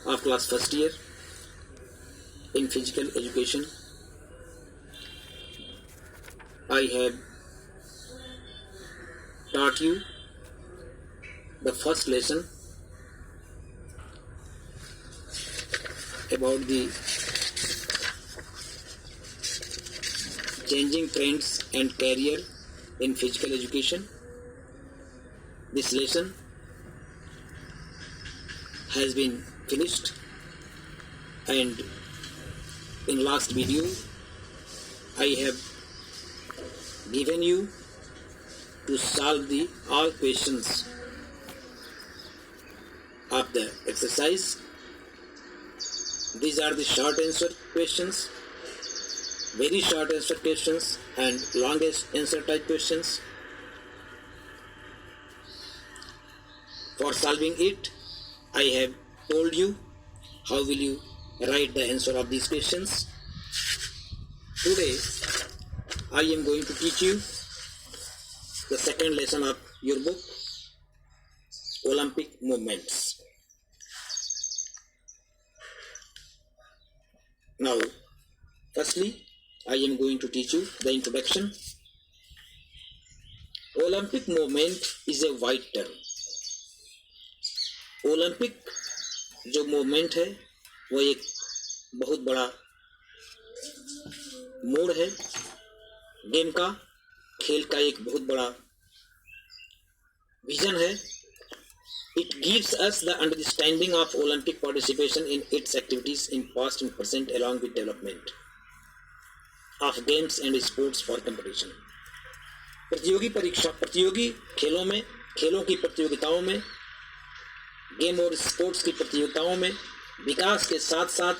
of class first year in physical education. I have taught you the first lesson about the changing trends and career in physical education. This lesson has been finished, and in last video I have given you to solve the all questions of the exercise. These are the short answer questions, very short answer questions, and longest answer type questions. For solving it, I have told you how will you write the answer of these questions. Today I am going to teach you the second lesson of your book, Olympic Movements. Now, firstly, I am going to teach you the introduction. Olympic movement is a wide term. Olympic जो movement है वो एक बहुत बड़ा मोड़ है, game का, खेल का एक बहुत बड़ा विजन है. It gives us the understanding of Olympic participation in its activities in past and present along with development of games and sports for competition. प्रतियोगी खेलों में, खेलों की प्रतियोगिताओं में, गेम और स्पोर्ट्स की प्रतियोगिताओं में विकास के साथ साथ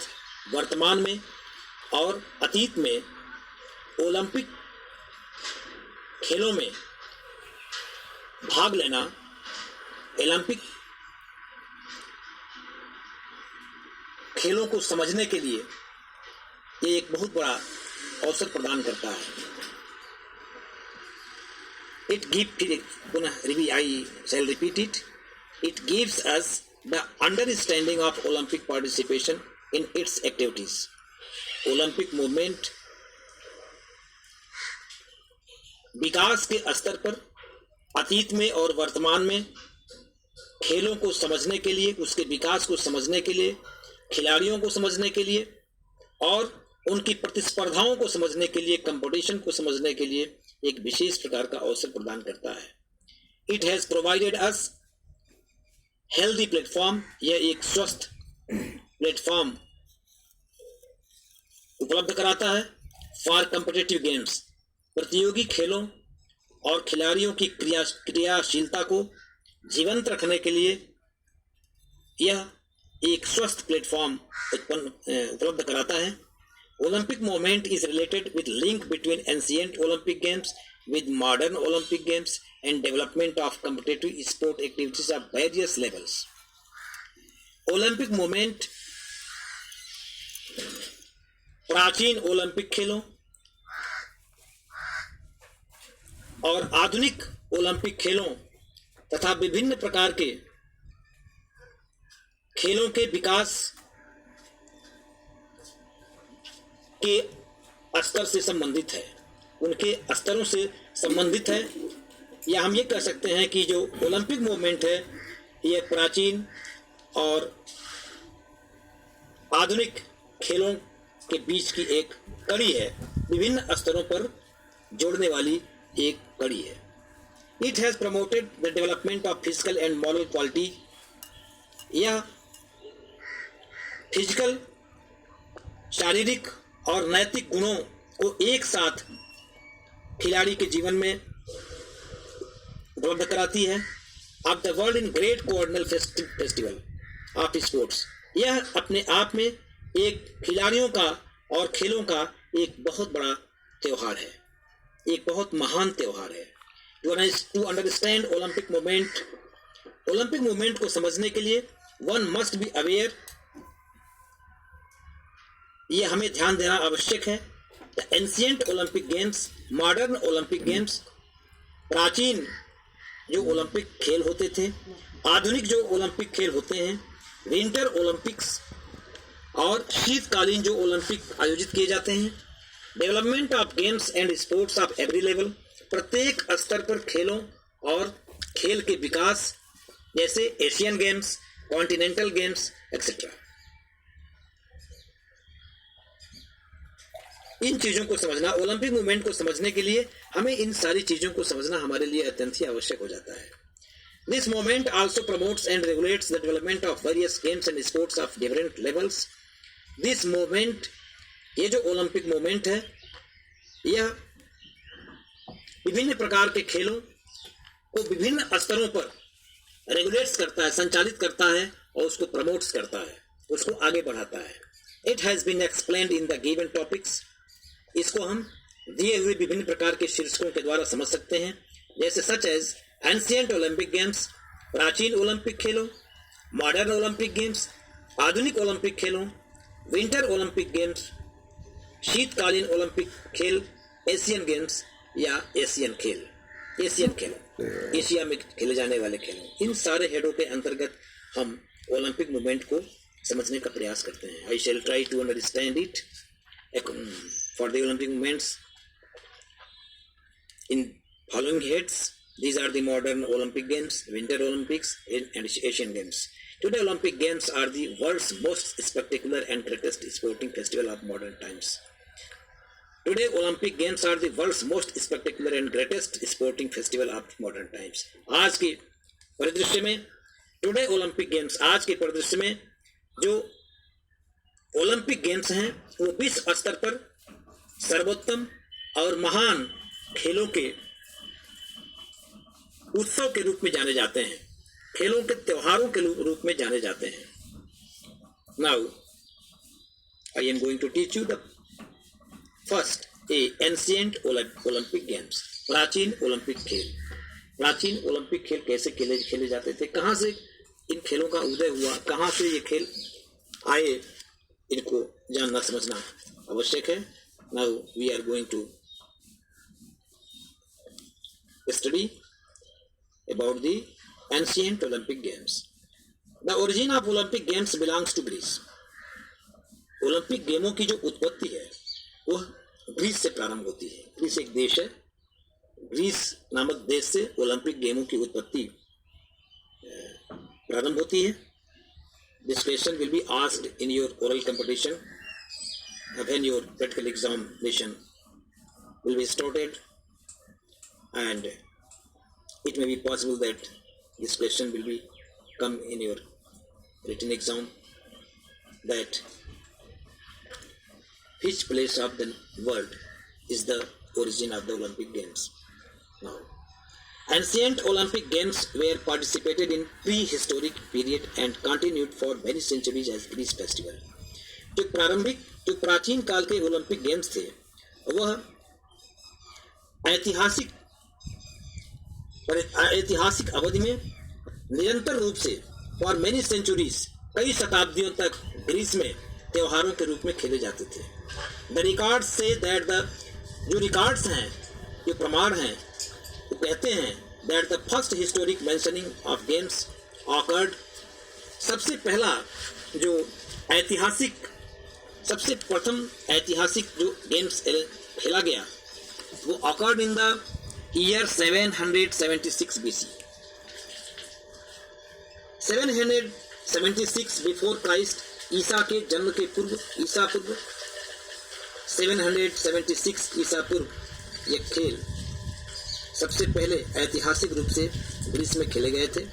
वर्तमान में और अतीत में ओलंपिक खेलों में भाग लेना ओलंपिक खेलों को समझने के लिए ये एक बहुत बड़ा अवसर प्रदान करता है. It gives us the understanding of Olympic participation in its activities. Olympic movement विकास के स्तर पर अतीत में और वर्तमान में खेलों को समझने के लिए, उसके विकास को समझने के लिए, खिलाड़ियों को समझने के लिए और उनकी प्रतिस्पर्धाओं को समझने के लिए, कंपटीशन को समझने के लिए एक विशेष प्रकार का अवसर प्रदान करता है. It has provided us healthy platform, यह एक स्वस्थ प्लेटफॉर्म उपलब्ध कराता है फॉर कॉम्पिटिटिव गेम्स, प्रतियोगी खेलों और खिलाड़ियों की क्रियाशीलता को जीवंत रखने के लिए यह एक स्वस्थ प्लेटफॉर्म उपलब्ध कराता है. Olympic movement is related with link between ancient Olympic games with modern Olympic games and development of competitive sport activities of various levels. Olympic movement प्राचीन ओलंपिक खेलों और आधुनिक ओलंपिक खेलों तथा विभिन्न प्रकार के खेलों के विकास के स्तर से संबंधित है, उनके स्तरों से संबंधित है. या हम ये कह सकते हैं कि जो ओलंपिक मूवमेंट है ये प्राचीन और आधुनिक खेलों के बीच की एक कड़ी है, विभिन्न स्तरों पर जोड़ने वाली एक कड़ी है. It has promoted the development of physical and moral quality. यह फिजिकल, शारीरिक और नैतिक गुणों को एक साथ खिलाड़ी के जीवन में उपलब्ध कराती है. Of the world in great quadrennial festival of sports. यह अपने आप में एक खिलाड़ियों का और खेलों का एक बहुत बड़ा त्यौहार है, एक बहुत महान त्यौहार है. टू अंडरस्टैंड ओलंपिक मूवमेंट को समझने के लिए वन मस्ट बी अवेयर, ये हमें ध्यान देना आवश्यक है. The ancient Olympic games, modern Olympic games, प्राचीन जो ओलंपिक खेल होते थे, आधुनिक जो ओलंपिक खेल होते हैं, विंटर ओलंपिक्स और शीतकालीन जो ओलंपिक आयोजित किए जाते हैं। Development of games and sports of every level, प्रत्येक स्तर पर खेलों और खेल के विकास, जैसे Asian games, continental games etcetera. इन चीजों को समझना, ओलंपिक मूवमेंट को समझने के लिए हमें इन सारी चीजों को समझना हमारे लिए अत्यंत ही आवश्यक हो जाता है। This movement also promotes and regulates the development of various games and sports of different levels. This movement, ये जो ओलंपिक मूवमेंट है, यह विभिन्न प्रकार के खेलों को विभिन्न स्तरों पर रेगुलेट्स करता है, संचालित करता है और उसको प्रमोट्स करता है, उसको आगे बढ़ाता है। It has been explained in the given topics, इसको हम दिए हुए विभिन्न प्रकार के शीर्षकों के द्वारा समझ सकते हैं, जैसे such as ancient Olympic games, प्राचीन ओलंपिक खेलों, मॉडर्न ओलंपिक गेम्स, आधुनिक ओलंपिक खेलों, विंटर ओलंपिक गेम्स, शीतकालीन ओलंपिक खेल, एशियन गेम्स या एशियन खेल, एशियन खेलों, एशिया में खेले जाने वाले खेलों। इन सारे हेडों के अंतर्गत हम ओलंपिक मूवमेंट को समझने का प्रयास करते हैं। I shall try to understand it for the Olympic movements in following heads. These are the modern Olympic Games, Winter Olympics and Asian Games. Today Olympic Games are the world's most spectacular and greatest sporting festival of modern times. Today Olympic Games are the world's most spectacular and greatest sporting festival of modern times. आज के परिदृश्य में today Olympic games, आज के परिदृश्य में जो Olympic games हैं वो विश्व स्तर पर सर्वोत्तम और महान खेलों के उत्सव के रूप में जाने जाते हैं, खेलों के त्योहारों के रूप में जाने जाते हैं। Now I am going to teach you the first ancient Olympic games, प्राचीन ओलंपिक खेल। प्राचीन ओलंपिक खेल कैसे खेले जाते थे, कहाँ से इन खेलों का उदय हुआ, कहाँ से ये खेल आए, इनको जानना समझना आवश्यक है। Now we are going to study about the ancient Olympic Games. The origin of Olympic Games belongs to Greece. Olympic गेमों की जो उत्पत्ति है वह ग्रीस से प्रारंभ होती है। ग्रीस एक देश है, ग्रीस नामक देश से ओलंपिक गेमों की उत्पत्ति प्रारंभ होती है। This question will be asked in your oral competition when your practical examination will be started, and it may be possible that this question will be come in your written exam, that which place of the world is the origin of the Olympic Games. Now, ancient Olympic Games were participated in prehistoric period and continued for many centuries as Greece festival. जो प्राचीन काल के Olympic games थे वह ऐतिहासिक अवधि में निरंतर रूप से फॉर मेनी सेंचुरीज, कई शताब्दियों तक ग्रीस में त्योहारों के रूप में खेले जाते थे। The records say that the, जो रिकॉर्ड्स हैं, जो प्रमाण हैं, वो कहते हैं that the first historic mentioning of games awkward, सबसे पहला जो ऐतिहासिक, सबसे प्रथम ऐतिहासिक जो गेम्स खेला गया वो occurred in the year 776 BC। 776 before Christ, ईसा के जन्म के पूर्व, ईसा पूर्व 776 ईसा पूर्व ये खेल सबसे पहले ऐतिहासिक रूप से ग्रीस में खेले गए थे।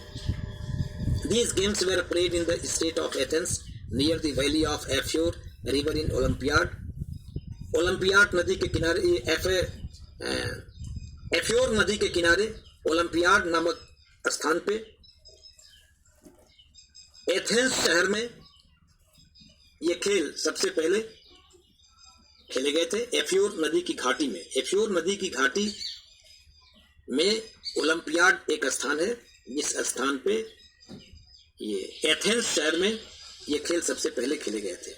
These games were played in the state of Athens near the valley of Ephyr river in Olympiad. Olympiad नदी के किनारे, एफ्योर नदी के किनारे ओलंपियाड नामक स्थान पे एथेंस शहर में ये खेल सबसे पहले खेले गए थे। एफ्योर नदी की घाटी में, एफ्योर नदी की घाटी में ओलंपियाड एक स्थान है, जिस स्थान पे ये एथेंस शहर में ये खेल सबसे पहले खेले गए थे।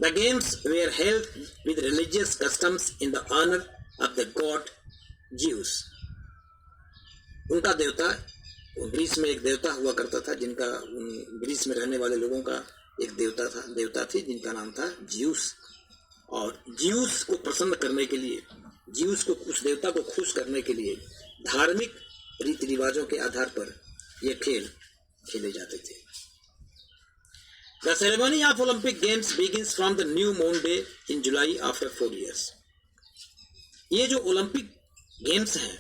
The games were held with religious customs in the honor of the god Zeus. उनका देवता ग्रीस में एक देवता हुआ करता था, जिनका ग्रीस में रहने वाले लोगों का एक देवता थी जिनका नाम था ज्यूस। और ज्यूस को प्रसन्न करने के लिए, ज्यूस को, उस देवता को खुश करने के लिए धार्मिक रीति रिवाजों के आधार पर ये खेल खेले जाते थे। The ceremony of Olympic Games begins from the new moon day in July after 4 years. ये जो ओलंपिक गेम्स हैं,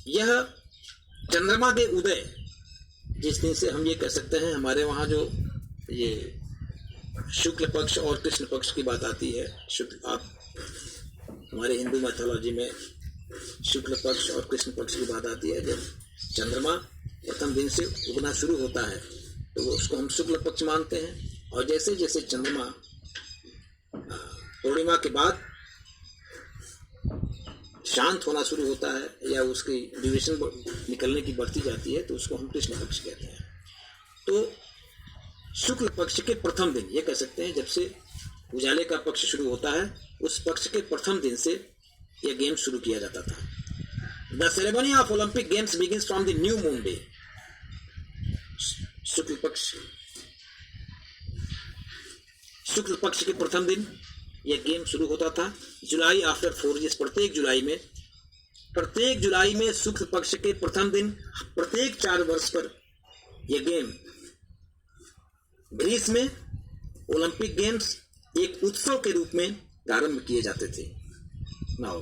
यह चंद्रमा के उदय जिस दिन से, हम ये कह सकते हैं, हमारे वहाँ जो ये शुक्ल पक्ष और कृष्ण पक्ष की बात आती है, आप हमारे हिंदू मैथोलॉजी में शुक्ल पक्ष और कृष्ण पक्ष की बात आती है। जब चंद्रमा प्रथम दिन से उगना शुरू होता है तो उसको हम शुक्ल पक्ष मानते हैं, और जैसे जैसे चंद्रमा पूर्णिमा के बाद शांत होना शुरू होता है या उसकी ड्यूरेशन निकलने की बढ़ती जाती है तो उसको हम कृष्ण पक्ष कहते हैं। तो शुक्ल पक्ष के प्रथम दिन, ये कह सकते हैं, जब से उजाले का पक्ष शुरू होता है, उस पक्ष के प्रथम दिन से यह गेम शुरू किया जाता था। The ceremony of Olympic games begins from the new moon day. शुक्ल पक्ष के प्रथम दिन यह गेम शुरू होता था। जुलाई आफ्टर 4 ईयर्स, प्रत्येक जुलाई में शुक्ल पक्ष के प्रथम दिन, प्रत्येक 4 वर्ष पर यह गेम ग्रीस में ओलंपिक गेम्स एक उत्सव के रूप में प्रारंभ किए जाते थे। नाउ